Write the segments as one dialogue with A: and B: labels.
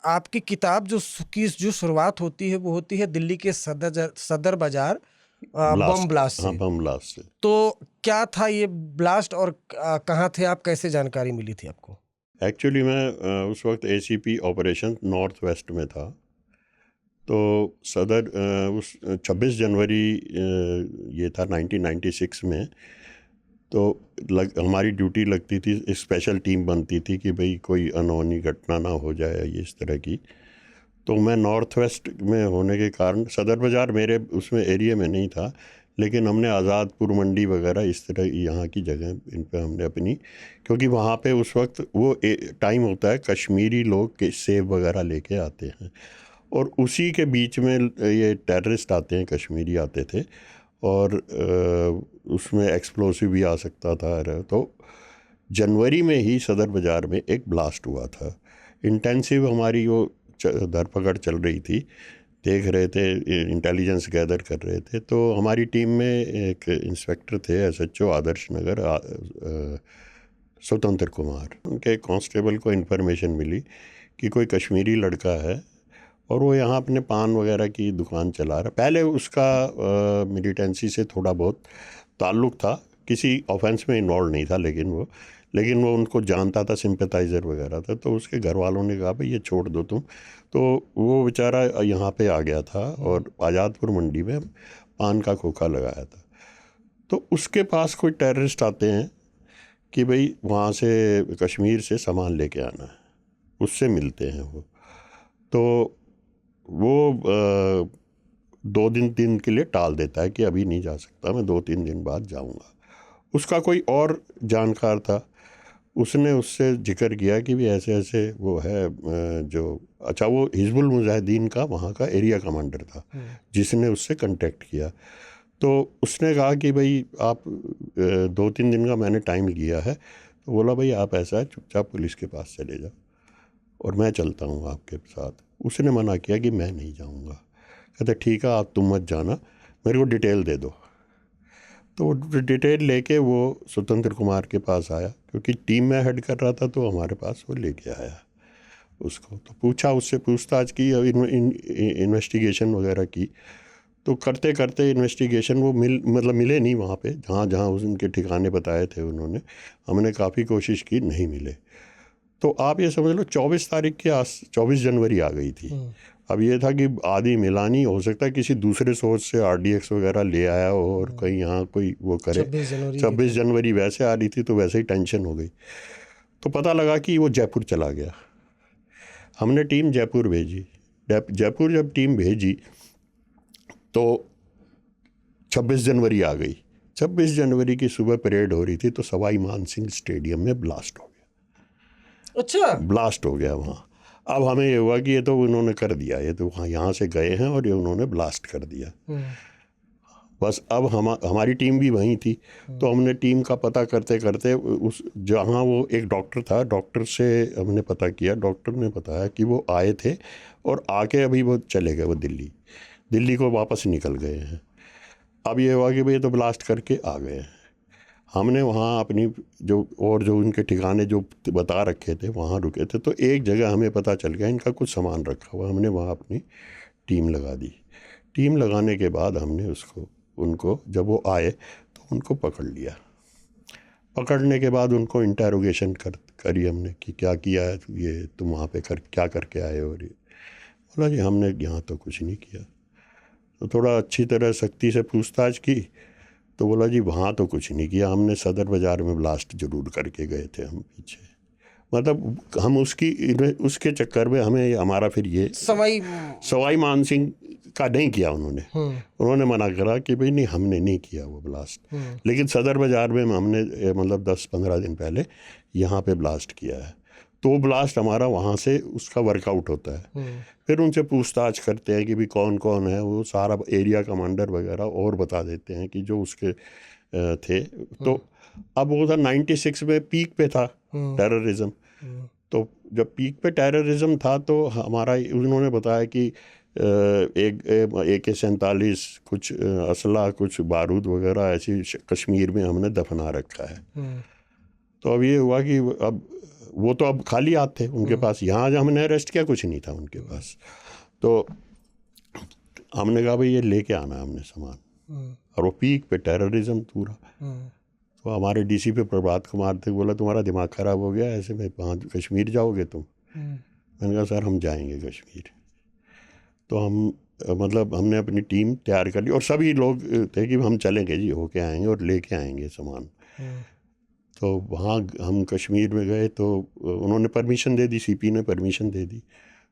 A: आपकी किताब की जो शुरुआत होती है वो होती है दिल्ली के सदर बाजार बम
B: ब्लास्ट,
A: ब्लास्ट
B: हाँ
A: से।
B: बम ब्लास्ट से।
A: तो क्या था ये ब्लास्ट और कहाँ थे आप, कैसे जानकारी मिली थी आपको?
B: एक्चुअली मैं उस वक्त एसीपी ऑपरेशन नॉर्थ वेस्ट में था। तो सदर उस 26 जनवरी ये था 1996 में। तो हमारी ड्यूटी लगती थी, एक स्पेशल टीम बनती थी कि भाई कोई अनहोनी घटना ना हो जाए ये इस तरह की। तो मैं नॉर्थ वेस्ट में होने के कारण सदर बाज़ार मेरे उसमें एरिया में नहीं था, लेकिन हमने आज़ादपुर मंडी वगैरह इस तरह यहाँ की जगह इन पे हमने अपनी, क्योंकि वहाँ पे उस वक्त वो टाइम होता है कश्मीरी लोग के सेब वगैरह लेके आते हैं, और उसी के बीच में ये टेररिस्ट आते हैं, कश्मीरी आते थे, और उसमें एक्सप्लोसिव भी आ सकता था। तो जनवरी में ही सदर बाज़ार में एक ब्लास्ट हुआ था। इंटेंसिव हमारी वो धरपकड़ चल रही थी, देख रहे थे, इंटेलिजेंस गैदर कर रहे थे। तो हमारी टीम में एक इंस्पेक्टर थे एसएचओ आदर्श नगर स्वतंत्र कुमार, उनके कांस्टेबल को इन्फॉर्मेशन मिली कि कोई कश्मीरी लड़का है और वो यहाँ अपने पान वगैरह की दुकान चला रहा। पहले उसका मिलिटेंसी से थोड़ा बहुत ताल्लुक़ था, किसी ऑफेंस में इन्वॉल्व नहीं था, लेकिन वो उनको जानता था, सिंपैथाइज़र वगैरह था। तो उसके घर वालों ने कहा भाई ये छोड़ दो तुम। तो वो बेचारा यहाँ पे आ गया था और आज़ादपुर मंडी में पान का खोखा लगाया था। तो उसके पास कोई टेररिस्ट आते हैं कि भाई वहाँ से कश्मीर से सामान लेके आना है, उससे मिलते हैं वो। तो वो 2 दिन के लिए टाल देता है कि अभी नहीं जा सकता, मैं 2-3 दिन बाद जाऊँगा। उसका कोई और जानकार था, उसने उससे जिक्र किया कि भी ऐसे ऐसे वो है जो, अच्छा वो हिजबुल मुजाहिदीन का वहाँ का एरिया कमांडर था जिसने उससे कांटेक्ट किया। तो उसने कहा कि भाई आप 2-3 दिन का मैंने टाइम लिया है। तो बोला भाई आप ऐसा है चुपचाप पुलिस के पास चले जाओ और मैं चलता हूँ आपके साथ। उसने मना किया कि मैं नहीं जाऊँगा। कहते ठीक है आप तुम मत जाना, मेरे को डिटेल दे दो। तो डिटेल लेके वो स्वतंत्र कुमार के पास आया, क्योंकि टीम में हेड कर रहा था, तो हमारे पास वो लेके आया उसको। तो पूछा, उससे पूछताछ की, इन्वेस्टिगेशन वगैरह की। तो करते करते इन्वेस्टिगेशन वो मिले नहीं वहाँ पे, जहाँ जहाँ उनके ठिकाने बताए थे उन्होंने। हमने काफ़ी कोशिश की, नहीं मिले। तो आप ये समझ लो 24 जनवरी आ गई थी। अब ये था कि आदि मिला नहीं, हो सकता है किसी दूसरे सोर्स से आरडीएक्स वगैरह ले आया हो और कहीं यहाँ कोई वो करे। 26 जनवरी वैसे आ रही थी तो वैसे ही टेंशन हो गई। तो पता लगा कि वो जयपुर चला गया। हमने टीम जयपुर भेजी। जयपुर जब टीम भेजी तो 26 जनवरी आ गई। 26 जनवरी की सुबह परेड हो रही थी तो सवाई मानसिंह स्टेडियम में ब्लास्ट हो गया।
A: अच्छा,
B: ब्लास्ट हो गया वहाँ। अब हमें ये हुआ कि ये तो उन्होंने कर दिया, ये तो वहाँ यहाँ से गए हैं और ये उन्होंने ब्लास्ट कर दिया। बस अब हमारी टीम भी वहीं थी। तो हमने टीम का पता करते करते उस जहाँ वो एक डॉक्टर था, डॉक्टर से हमने पता किया। डॉक्टर ने बताया कि वो आए थे और आके अभी वो चले गए, वो दिल्ली को वापस निकल गए हैं। अब ये हुआ कि भाई तो ब्लास्ट करके आ गए हैं। हमने वहाँ अपनी जो उनके ठिकाने जो बता रखे थे वहाँ रुके थे। तो एक जगह हमें पता चल गया इनका कुछ सामान रखा हुआ। हमने वहाँ अपनी टीम लगा दी। टीम लगाने के बाद हमने उनको जब वो आए तो उनको पकड़ लिया। पकड़ने के बाद उनको इंटेरोगेशन करी हमने कि क्या किया है ये तुम वहाँ पे क्या करके आए हो। ये बोला जी हमने यहाँ तो कुछ नहीं किया। तो थोड़ा अच्छी तरह सख्ती से पूछताछ की तो बोला जी वहाँ तो कुछ नहीं किया, हमने सदर बाज़ार में ब्लास्ट जरूर करके गए थे हम पीछे। मतलब हम उसके चक्कर में हमें हमारा फिर ये सवाई मानसिंह का नहीं किया उन्होंने मना करा कि भाई नहीं हमने नहीं किया वो ब्लास्ट। लेकिन सदर बाज़ार में हमने मतलब 10-15 दिन पहले यहाँ पे ब्लास्ट किया है। तो वो ब्लास्ट हमारा वहाँ से उसका वर्कआउट होता है। फिर उनसे पूछताछ करते हैं कि भी कौन कौन है, वो सारा एरिया कमांडर वगैरह और बता देते हैं कि जो उसके थे। तो अब वो था 96 में पीक पे था टेररिज्म। तो जब पीक पे टेररिज्म था तो हमारा उन्होंने बताया कि एक AK-47 कुछ असला कुछ बारूद वगैरह ऐसी कश्मीर में हमने दफना रखा है। तो अब ये हुआ कि अब वो तो अब खाली हाथ थे उनके पास, यहाँ जब हमने अरेस्ट किया कुछ नहीं था उनके पास। तो हमने कहा भाई ये लेके आना है हमने सामान, और वो पीक पे टेररिज्म पूरा। तो हमारे डीसी पे प्रभात कुमार थे, बोला तुम्हारा दिमाग ख़राब हो गया, ऐसे में वहाँ कश्मीर जाओगे तुम? मैंने कहा सर हम जाएंगे कश्मीर। तो हम मतलब हमने अपनी टीम तैयार कर ली, और सभी लोग थे कि हम चलेंगे जी, होके आएंगे और लेके आएंगे सामान। तो वहाँ हम कश्मीर में गए तो उन्होंने परमिशन दे दी, सीपी ने परमिशन दे दी।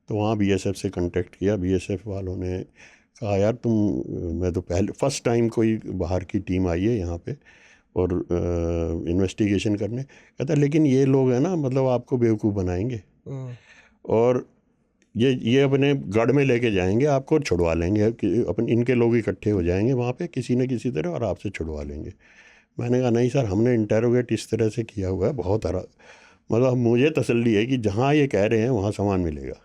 B: तो वहाँ बीएसएफ से कांटेक्ट किया, बीएसएफ वालों ने कहा यार मैं तो फर्स्ट टाइम कोई बाहर की टीम आई है यहाँ पे और इन्वेस्टिगेशन करने। कहता लेकिन ये लोग हैं ना, मतलब आपको बेवकूफ़ बनाएंगे और ये अपने गढ़ में लेके जाएंगे आपको और छुड़वा लेंगे, कि इनके लोग इकट्ठे हो जाएंगे वहाँ पे किसी न किसी तरह और आपसे छुड़वा लेंगे। मैंने कहा नहीं सर, हमने इंटेरोगेट इस तरह से किया हुआ है बहुत सारा, मतलब मुझे तसल्ली है कि जहाँ ये कह रहे हैं वहाँ सामान मिलेगा।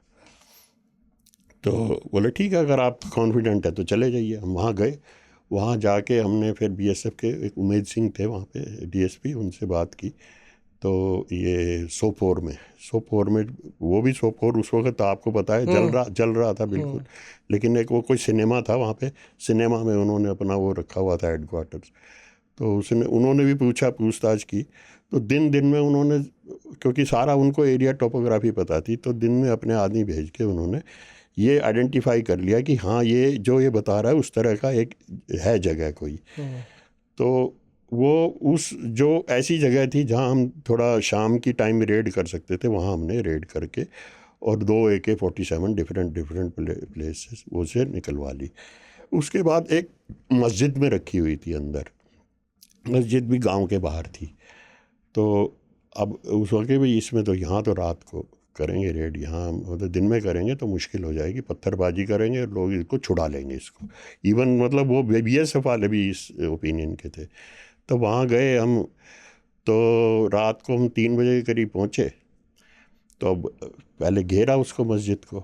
B: तो बोले ठीक है, अगर आप कॉन्फिडेंट है तो चले जाइए। हम वहाँ गए, वहाँ जाके हमने फिर बीएसएफ के एक उमेद सिंह थे वहाँ पे डीएसपी, उनसे बात की। तो ये सोपोर में वो भी सोपोर उस वक्त आपको पता है जल रहा था बिल्कुल, लेकिन एक वो कोई सिनेमा था वहाँ पे, सिनेमा में उन्होंने अपना वो रखा हुआ था हेडक्वार्टर्स। तो उन्होंने भी पूछताछ की। तो दिन में उन्होंने, क्योंकि सारा उनको एरिया टोपोग्राफी पता थी, तो दिन में अपने आदमी भेज के उन्होंने ये आइडेंटिफाई कर लिया कि हाँ ये जो ये बता रहा है उस तरह का एक है जगह कोई। तो वो उस जो ऐसी जगह थी जहाँ हम थोड़ा शाम की टाइम रेड कर सकते थे, वहाँ हमने रेड करके और 2 AK-47 डिफरेंट प्लेसेस वो से निकलवा ली। उसके बाद एक मस्जिद में रखी हुई थी अंदर, मस्जिद भी गांव के बाहर थी। तो अब उस वक्त भी इसमें तो यहाँ तो रात को करेंगे रेड, यहाँ मतलब दिन में करेंगे तो मुश्किल हो जाएगी, पत्थरबाजी करेंगे और लोग इसको छुड़ा लेंगे इसको। इवन मतलब वो बीएसएफ वाले भी इस ओपिनियन के थे। तो वहाँ गए हम, तो रात को हम 3 बजे के करीब पहुँचे। तो अब पहले घेरा उसको मस्जिद को,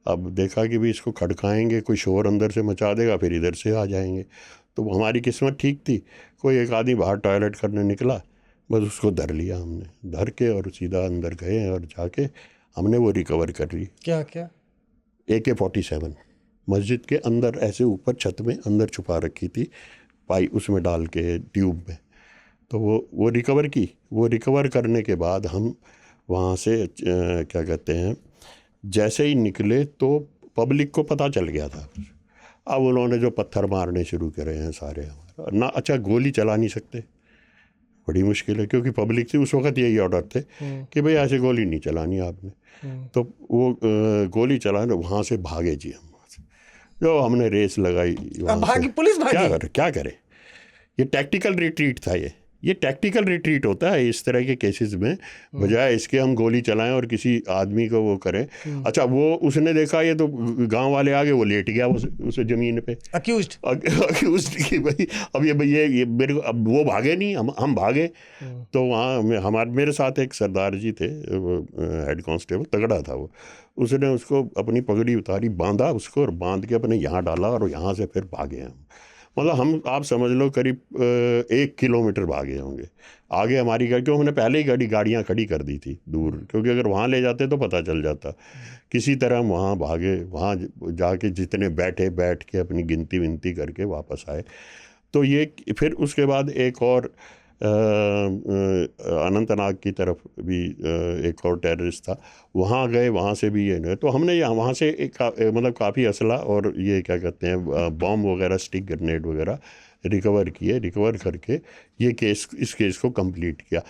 B: अब देखा कि भी इसको खड़काएंगे, कोई शोर अंदर से मचा देगा, फिर इधर से आ जाएंगे। तो हमारी किस्मत ठीक थी, कोई एक आदमी बाहर टॉयलेट करने निकला, बस उसको धर लिया हमने, धर के और सीधा अंदर गए और जाके हमने वो रिकवर कर ली।
A: क्या
B: AK-47 मस्जिद के अंदर ऐसे ऊपर छत में अंदर छुपा रखी थी, पाई उसमें डाल के ट्यूब में। तो वो रिकवर की। वो रिकवर करने के बाद हम वहाँ से क्या कहते हैं, जैसे ही निकले तो पब्लिक को पता चल गया था। अब उन्होंने जो पत्थर मारने शुरू करे हैं सारे हमारा ना, अच्छा गोली चला नहीं सकते, बड़ी मुश्किल है, क्योंकि पब्लिक से उस वक्त यही ऑर्डर थे कि भाई ऐसे गोली नहीं चलानी आपने। तो वो गोली चलाने, वहाँ से भागे जी हम, जो हमने रेस लगाई,
A: पुलिस भागी।
B: क्या करे, ये टैक्टिकल रिट्रीट था। ये टैक्टिकल रिट्रीट होता है इस तरह के केसेस में, बजाय इसके हम गोली चलाएं और किसी आदमी को वो करें। अच्छा वो उसने देखा ये तो गांव वाले आगे, वो लेट गया उसे ज़मीन पे, अक्यूज्ड की भाई अब ये मेरे को, अब वो भागे नहीं, हम भागे। तो वहाँ मेरे साथ एक सरदार जी थे, हेड कांस्टेबल तगड़ा था वो, उसने उसको अपनी पगड़ी उतारी, बांधा उसको और बांध के अपने यहाँ डाला और यहाँ से फिर भागे हम। मतलब आप समझ लो करीब 1 किलोमीटर भागे होंगे आगे हमारी गाड़ी, क्यों हमने पहले ही गाड़ियाँ खड़ी कर दी थी दूर, क्योंकि अगर वहाँ ले जाते तो पता चल जाता। किसी तरह हम वहाँ भागे, वहाँ जाके जितने बैठ के अपनी गिनती करके वापस आए। तो ये फिर उसके बाद एक और अनंतनाग की तरफ भी एक और टेररिस्ट था, वहाँ गए, वहाँ से भी ये। तो हमने वहाँ से मतलब काफ़ी असला और ये क्या कहते हैं बॉम्ब वगैरह, स्टिक ग्रेनेड वगैरह रिकवर करके इस केस को कंप्लीट किया।